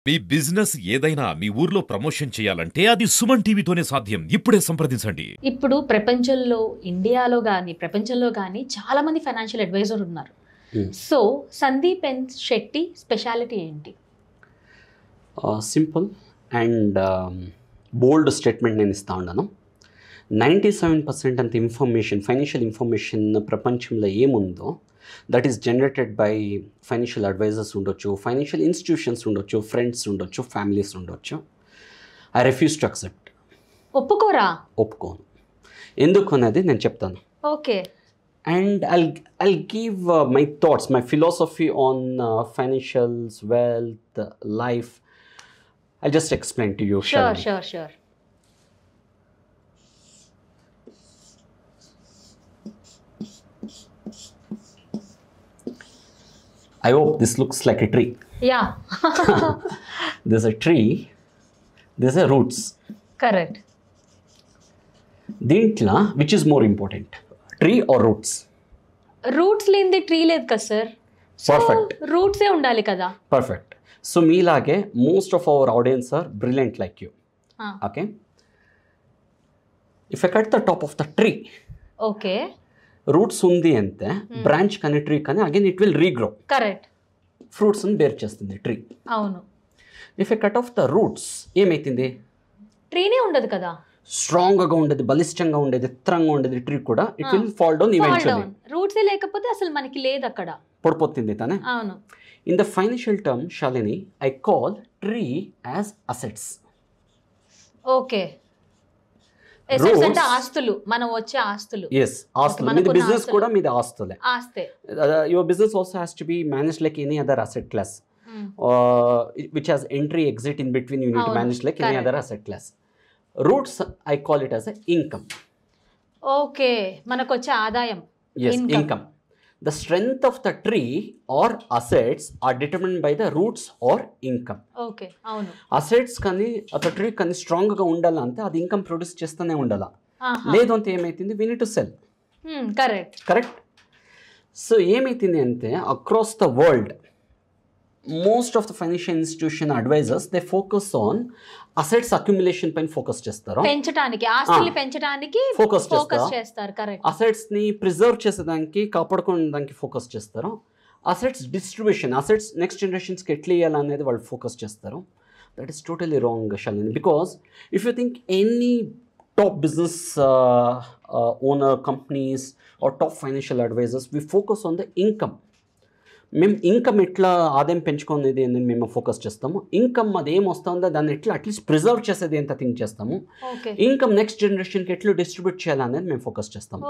మీ business ఏదైనా మీ ఊర్లో promotion చేయాలంటే అది సుమన్ టీవీతోనే సాధ్యం. ఇప్పుడే సంప్రదించండి. ఇప్పుడు ప్రపంచంలో ఇండియాలో కానీ ప్రపంచంలో కానీ చాలా మంది ఫైనాన్షియల్ అడ్వైజర్ ఉన్నారు. సో సందీప్ ఎన్ శెట్టి స్పెషాలిటీ ఏంటి? సింపుల్ అండ్ బోల్డ్ స్టేట్మెంట్ నేను ఇస్తా ఉన్నాను. 97% అంత ఇన్ఫర్మేషన్, ఫైనాన్షియల్ ఇన్ఫర్మేషన్ ప్రపంచంలో ఏముందో that is generated by financial advisors ఉండొచ్చు, ఫైనాన్షియల్ ఇన్స్టిట్యూషన్స్ ఉండొచ్చు, ఫ్రెండ్స్ ఉండొచ్చు, ఫ్యామిలీస్ ఉండొచ్చు. I refuse to accept. ఒప్పుకోరా? ఒప్పుకోను. ఎందుకు అనేది నేను చెప్తాను. Okay. And I'll give my thoughts, my philosophy on financials, wealth, life. I'll just explain to you. Sure. I hope this looks like a tree. Yeah. There's a tree. There's a roots. Correct. Dintla, which is more important? Tree or roots? Roots లేనిది tree లేదు కదా sir. Perfect. రూట్సే ఉండాలి కదా. Perfect. So meelage most of our audience are brilliant like you. Okay. If I cut the top of the tree, okay, roots ఉంది అంటే branch కానీ tree కానీ again it will regrow. Correct. Fruits bear చేస్తుంది tree. అవును. If I cut off the roots ఏమైతుంది? ట్రీనే ఉండదు కదా. స్ట్రాంగ్గా ఉండేది, బలిష్టంగా ఉండేది, ఎత్తరంగా ఉండేది ట్రీ కూడా ఇట్ విల్ ఫాల్ డౌన్ ఈవెంచువల్లీ. రూట్సే లేకపోతే అసలు మనకి లేదు అక్కడ, పడిపోతుంది తానే. అవును. In the financial term Shalini, I call tree as assets. Okay. Assets అంటే ఆస్తులు, మనం వచ్చే ఆస్తులు. ఎస్, ఆస్తులు. మీది బిజినెస్ కూడా మీది ఆస్తులే. ఆస్తే. Your business also has to be managed like any other asset class, which has entry exit in between. You need to manage like any other asset class. Roots, I call it as a income. Okay, మనకు వచ్చే ఆదాయం. Yes, income. The strength of the tree or assets are determined by the roots or income. Okay, అవును. Assets కానీ ఆ tree కానీ strong గా ఉండాలంటే అది ఇన్కమ్ ప్రొడ్యూస్ చేస్తూనే ఉండాలా. లేదు అంటే ఏమైతుంది? we need to sell. Correct. So ఏమైతుంది అంటే across the world most of the financial institution advisors, they focus on assets accumulation పైన ఫోకస్ చేస్తారు. పెంచడానికి, ఆస్తులు పెంచడానికి ఫోకస్ చేస్తారు. కరెక్ట్. అసెట్స్ ని ప్రిజర్వ్ చేసేదానికి, కాపాడుకోవడానికి ఫోకస్ చేస్తారు. Assets distribution, assets next generations కి ఎట్లా ఇవ్వాలనేది వాళ్ళు ఫోకస్ చేస్తారు. That is totally wrong Shalini. Because if you think any top business owner companies or top financial advisors, we focus on the income. మేము ఇన్కమ్ ఎట్లా ఆదాయం పెంచుకునేది అని మేము ఫోకస్ చేస్తాము. ఇన్కమ్ అది ఏం వస్తుందో దాన్ని ఎట్లా అట్లీస్ట్ ప్రిజర్వ్ చేసేది ఎంత థింక్ చేస్తాము. ఇన్కమ్ నెక్స్ట్ జనరేషన్కి ఎట్లా డిస్ట్రిబ్యూట్ చేయాలనేది మేము ఫోకస్ చేస్తాము.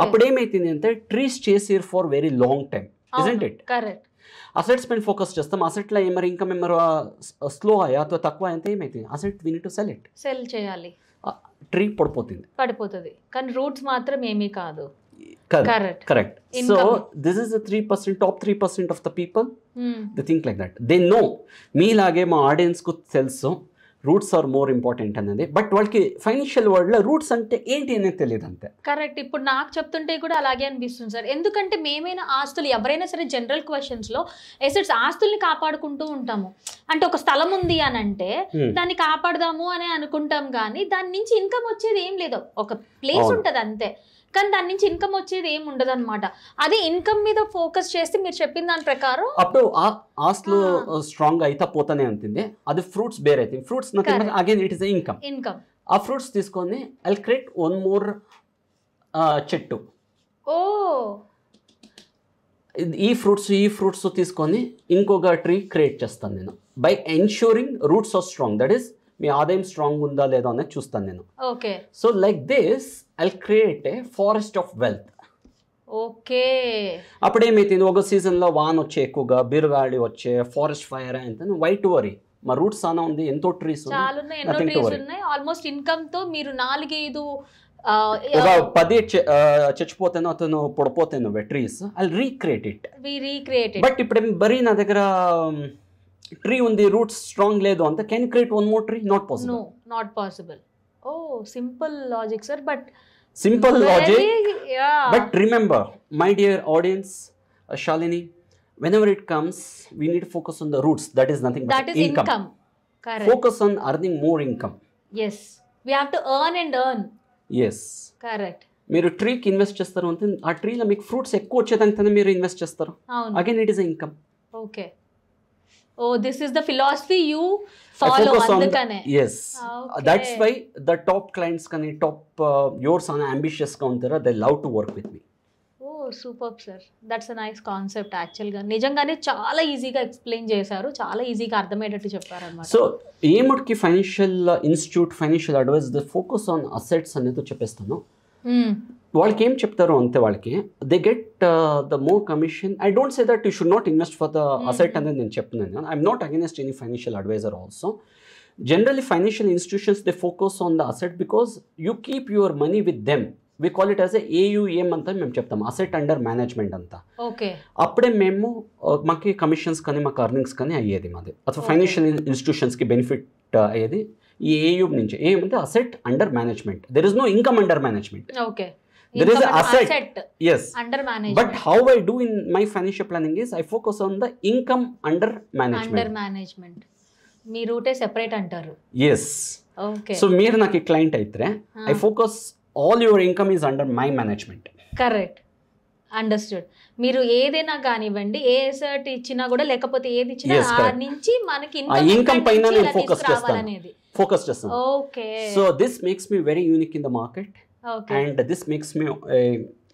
అప్పుడు ఏమైతుంది అంటే ట్రీస్ చేసి for very long time, isn't it? Correct. Assets పైన ఫోకస్ చేస్తాం. అసెట్లో ఏమరి ఇన్కమ్ ఏమరు స్లో అయ్యా ಅಥವಾ తక్కువ అయితే ఏమైతుంది? Asset we need to sell it. Sell చేయాలి. ట్రీ పడిపోతుంది. కానీ రూట్స్ మాత్రం ఏమీ కాదు. Correct. So this is the 3%, top 3% of the people. They think like that. They know. మీలాగే మా ఆడియన్స్ కు తెలుసు రూట్స్ ఆర్ మోర్ ఇంపార్టెంట్ అనేది. బట్ వాళ్ళకి ఫైనాన్షియల్ వరల్డ్ లో రూట్స్ అంటే ఏంటి అనేది తెలియదు అంతే. కరెక్ట్. ఇప్పుడు నాకు చెప్తుంటే కూడా అలాగే అనిపిస్తుంది సార్. ఎందుకంటే మేమైనా ఆస్తులు, ఎవరైనా సరే జనరల్ క్వశ్చన్స్ లో ఎసెట్స్, ఆస్తుల్ని కాపాడుకుంటూ ఉంటాము. అంటే ఒక స్థలం ఉంది అని అంటే దాన్ని కాపాడదాము అని అనుకుంటాం, కానీ దాని నుంచి ఇన్కమ్ వచ్చేది ఏం లేదు. ఒక ప్లేస్ ఉంటది అంతే, కానీ దాని నుంచి ఇన్కమ్ వచ్చేది ఏమి ఉండదు అనమాట. అది ఇన్కమ్ మీద ఫోకస్ చేస్తే మీరు చెప్పిన దాని ప్రకారం అప్పుడు ఆస్తులు స్ట్రాంగ్ అయితే పోతానే ఉంటుంది. అది ఫ్రూట్స్ బేర్ అయితే fruits again it is income. ఆ ఫ్రూట్స్ తీసుకొని ఐ క్రియేట్ వన్ మోర్ చెట్టు. ఓ, ఈ ఫ్రూట్స్ తీసుకొని ఇంకొక ట్రీ క్రియేట్ చేస్తాను నేను. By ensuring roots are strong, that is మీ ఆదాయం స్ట్రాంగ్ ఉందా లేదా అనేది చూస్తాను నేను. Okay. So like this I create a forest of wealth. Okay. అప్పుడు ఏమైతుంది? ఒక సీజన్లో వాన్ వచ్చే ఎక్కువగా, బిరుగాలి వచ్చే, ఫారెస్ట్ ఫైర్ అయితే వైట్ వరీ. మా రూట్స్ చాలా ఉంది, ఎంతో ట్రీస్ ఉన్నాయి. ఆల్మోస్ట్ ఇన్కమ్ తో మీరు 4-5 ఒక 10 చచ్చిపోతాను, అతను పడిపోతాను trees. I recreate it. But ఇప్పుడు బరీ నా దగ్గర ట్రీ ఉంది, రూట్స్ స్ట్రాంగ్ లేదు అంత, can create one more tree? Not possible. Oh, simple logic sir. But simple logic, but remember my dear audience, Shalini, whenever it comes, we need to focus on the roots. That is nothing but That is income. Correct. Focus on earning more income. Yes. We have to earn and earn. Yes. Correct. మీరు ట్రీకి invest చేస్తారు అంటే ఆ ట్రీలో మీకు fruits ఎక్కువ వచ్చేదానితోనే మీరు invest చేస్తారు. అవును. Again it is income. Okay. Oh this is the philosophy you follow అందుకనే. yes. That's why the top clients కానీ టాప్ యోర్స్ అని అంబిషియస్గా ఉంటారో they love to work with me. Oh super sir, that's a nice concept. యాక్చువల్గా నిజంగానే చాలా ఈజీగా explain చేశారు, చాలా ఈజీగా అర్థమయ్యేటట్టు చెప్పారు అనమాట. సో ఏమటికి financial institute financial advice the focus on assets అనేది చెప్పేస్తాను. వాళ్ళకి ఏం చెప్తారు అంతే, వాళ్ళకి they get the more commission. I don't say that you should not invest for the asset అనేది నేను చెప్తున్నాను. I'm not against any financial advisor also. Generally financial institutions they focus on the asset because you keep your money with them. We call it as AUM అంతా మేము చెప్తాం, asset under management అంతా. Okay. అప్పుడే మేము మాకు commissions కానీ మాకు earnings కానీ అయ్యేది మాది. అసలు ఫైనాన్షియల్ ఇన్స్టిట్యూషన్స్కి బెనిఫిట్ అయ్యేది ఈ AUM నుంచి. AUM అంటే asset under management. There is no income under management. Okay. There is an asset. Yes. Under management. But how I do in my financial planning is I focus on the income under management. Under management. మీ రూటే separate అంటారు. Yes. Okay. So మీరు నాకు client అయితే I focus all your income is under my management. Correct. Understood. మీరు ఏదైనా కానివ్వండి, ఏ asset ఇచ్చినా కూడా లేకపోతే ఏది ఇచ్చినా ఆ నుంచి మనకి ఇన్కమ్ పైన నేను ఫోకస్ చేస్తాను. ఫోకస్ చేస్తాను. Okay. So this makes me very unique in the market. Okay. And this makes me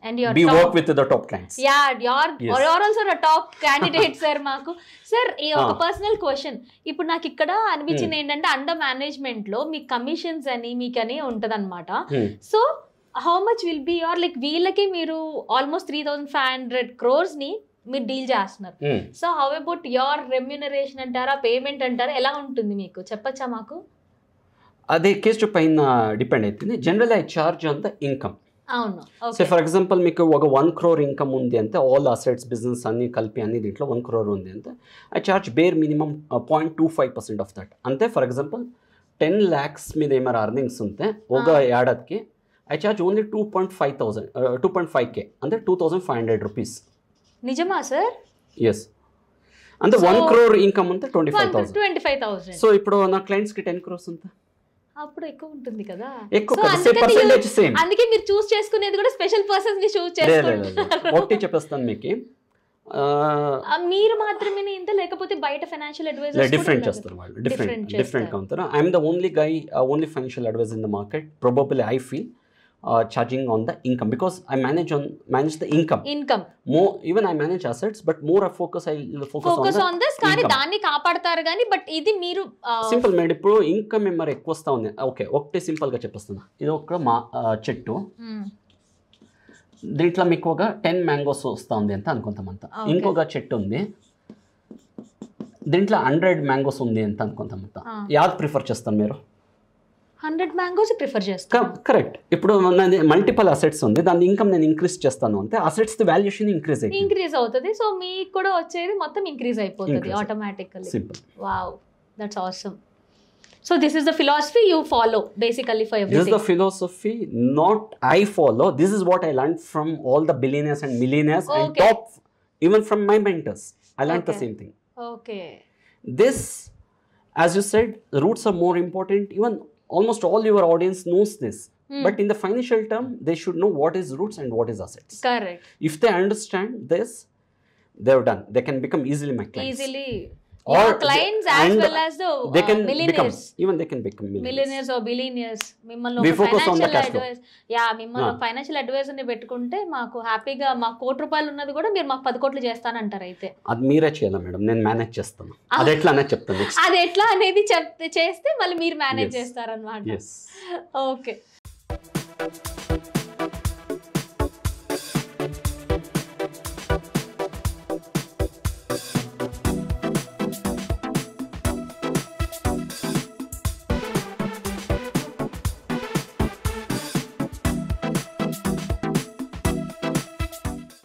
and your be top, work with the top clients. Yeah, you're also the top candidate sir. మాకు sir ఈ ఒక personal question. ఇప్పుడు నాకు ఇక్కడ అనిపించింది ఏంటంటే under management లో మీ commissions అని మీకని ఉంటదన్నమాట. So how much will be your like వీళ్ళకి మీరు ఆల్మోస్ట్ 3,500 crores ని మీరు డీల్ చేస్తున్నారు. So how about your remuneration అంటారా, పేమెంట్ అంటారా, ఎలా ఉంటుంది మీకు చెప్పచ్చా మాకు? అదే కేసు పైన డిపెండ్ అవుతుంది. General I charge on the income. అవును. సో ఫర్ ఎగ్జాంపుల్ మీకు ఒక 1 crore ఇన్కమ్ ఉంది అంటే ఆల్ అసెట్స్ బిజినెస్ అన్ని కలిపి అన్ని దీంట్లో 1 crore ఉంది అంటే I charge bear minimum 0.25% of that. అంతే ఫర్ ఎగ్జాంపుల్ 10 lakhs మీద ఏమైనా అర్నింగ్స్ ఉంటే ఒక ఏడాదికి ఐ చార్జ్ ఓన్లీ 2.5K అంటే 2,500 rupees. నిజమా సార్? ఎస్. అంటే 1 crore ఇన్కమ్ ఉంటే 25,000. సో ఇప్పుడు నా క్లయింట్స్కి 10 crores ఉంటే అప్పుడు ఎక్కువ ఉంటుంది కదా. అందుకే మీరు చూస్ చేసుకునేది కూడా స్పెషల్ పర్సన్స్ ని చూస్ చేసుకుంటారు. ఒకటి చెప్పేస్తాను మీకు, మీరు మాత్రమే ఇంత లేకపోతే బయట ఫైనాన్షియల్ అడ్వైజర్స్ డిఫరెంట్ చేస్తారు. వాళ్ళు డిఫరెంట్ ఉంటారు. I'm the only guy only financial advisor in the market. Probably I feel charging on the income because I manage the income more. Even I manage assets but more I focus on this కానీ దాన్ని కాపాడతారు కానీ but ఇది మీరు simple made. ఇప్పుడు income మరి ఎక్కువ వస్తా ఉంది. ఓకే, ఒకటి సింపుల్ గా చెప్పేస్తున్నా. ఇది ఒక చెట్టు, దీంట్లో మీకు ఒక 10 mangoes వస్తా ఉంది ಅಂತ అనుకుంటామంతా. ఇంకొక చెట్టు ఉంది, దీంట్లో 100 mangoes ఉంది ಅಂತ అనుకుంటామంతా. యాద్ ప్రిఫర్ చేస్తాను మీరు? 100 mangoes ప్రిఫర్ చేస్తాను. కరెక్ట్. ఇప్పుడు మల్టిపల్ అసెట్స్ ఉంది, దాని ఇన్కమ్ నేను ఇంక్రీజ్ చేస్తాను అంటే అసెట్స్ వాల్యుయేషన్ ఇంక్రీజ్ అవుతుంది. సో మీకు కూడా వచ్చేది మొత్తం ఇంక్రీజ్ అయిపోతుంది automatically. Simple. Wow, that's awesome. So this is the philosophy you follow basically for everything. This is the philosophy not I follow. This is what I learned from all the billionaires and millionaires and top, even from my mentors. I learned the same thing. Okay. This, as you said, roots are more important. Even almost all your audience knows this. But in the financial term, they should know what is roots and what is assets. Correct. If they understand this, they're done. They can become easily my clients. Easily. Your clients as well as the they can millionaires. Even they can become millionaires or billionaires. We focus on the cash flow. మిమ్మల్ని financial advisor ని పెట్టుకుంటే మాకు హ్యాపీగా మా ₹1 ఉన్నది కూడా మీరు మాకు 10 కోట్లు చేస్తానంటారు. అయితే అది మీరే చేయాలి మేడం, నేను మేనేజ్ చేస్తాను. అది ఎట్లా అనేది చెప్తాను. అది ఎట్లా అనేది చేస్తే మళ్ళీ మీరు మేనేజ్ చేస్తారన్నమాట. Yes. ఓకే.